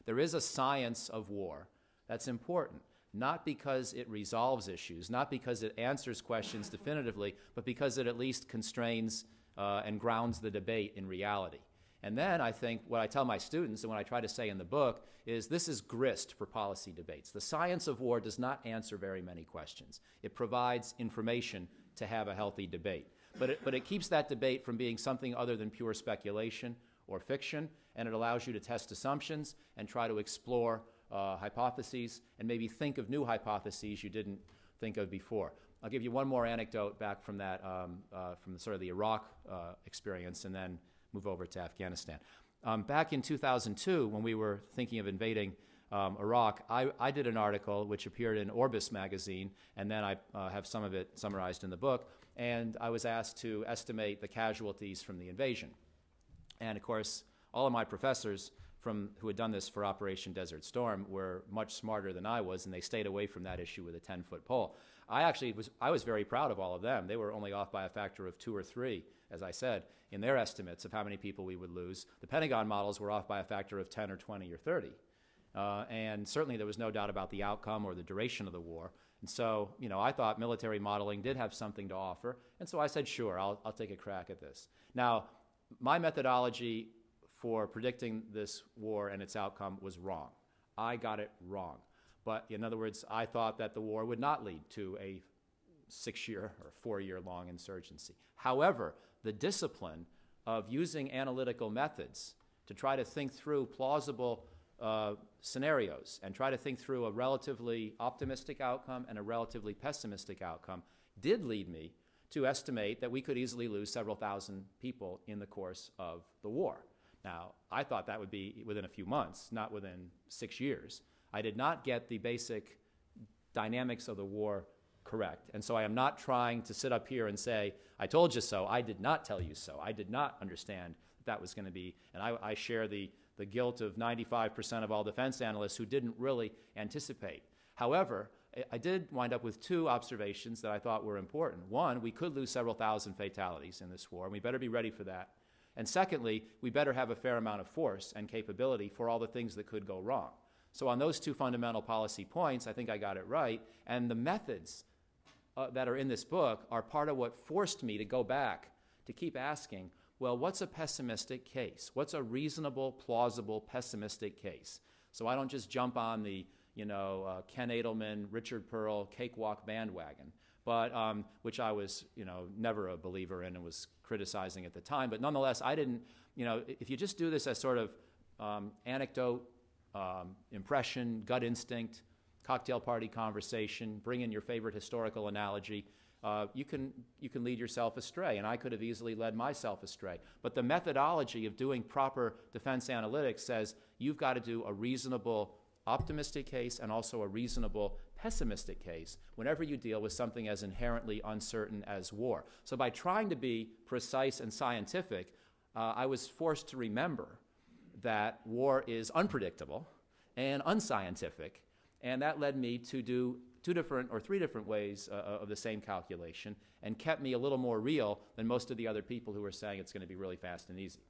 There is a science of war that's important, not because it resolves issues, not because it answers questions definitively, but because it at least constrains and grounds the debate in reality. And then I think what I tell my students and what I try to say in the book is this is grist for policy debates. The science of war does not answer very many questions. It provides information to have a healthy debate. But it keeps that debate from being something other than pure speculation or fiction, and it allows you to test assumptions and try to explore hypotheses and maybe think of new hypotheses you didn't think of before. I'll give you one more anecdote back from that, from sort of the Iraq experience, and then move over to Afghanistan. Back in 2002, when we were thinking of invading Iraq, I did an article which appeared in Orbis magazine, and then I have some of it summarized in the book, and I was asked to estimate the casualties from the invasion. And of course, all of my professors who had done this for Operation Desert Storm were much smarter than I was, and they stayed away from that issue with a 10-foot pole. I was very proud of all of them. They were only off by a factor of 2 or 3, as I said, in their estimates of how many people we would lose. The Pentagon models were off by a factor of 10 or 20 or 30. And certainly there was no doubt about the outcome or the duration of the war. And so, you know, I thought military modeling did have something to offer. And so I said, sure, I'll take a crack at this. Now, my methodology for predicting this war and its outcome was wrong. I got it wrong. But in other words, I thought that the war would not lead to a 6-year or 4-year long insurgency. However, the discipline of using analytical methods to try to think through plausible scenarios and try to think through a relatively optimistic outcome and a relatively pessimistic outcome did lead me to estimate that we could easily lose several thousand people in the course of the war. Now, I thought that would be within a few months, not within 6 years. I did not get the basic dynamics of the war correct. And so I am not trying to sit up here and say, I told you so. I did not tell you so. I did not understand that was going to be, and I share the guilt of 95% of all defense analysts who didn't really anticipate. However, I did wind up with 2 observations that I thought were important. One, we could lose several thousand fatalities in this war, and we better be ready for that. And secondly, we better have a fair amount of force and capability for all the things that could go wrong. So on those 2 fundamental policy points, I think I got it right. And the methods that are in this book are part of what forced me to go back to keep asking, well, what's a pessimistic case? What's a reasonable, plausible, pessimistic case? So I don't just jump on the, Ken Edelman, Richard Pearl cakewalk bandwagon, but which I was, never a believer in and was criticizing at the time. But nonetheless, I didn't, if you just do this as sort of anecdote, impression, gut instinct, cocktail party conversation, bring in your favorite historical analogy, you can lead yourself astray, and I could have easily led myself astray. But the methodology of doing proper defense analytics says you've got to do a reasonable optimistic case and also a reasonable pessimistic case whenever you deal with something as inherently uncertain as war. So by trying to be precise and scientific, I was forced to remember that war is unpredictable and unscientific, and that led me to do 2 different or 3 different ways of the same calculation and kept me a little more real than most of the other people who were saying it's going to be really fast and easy.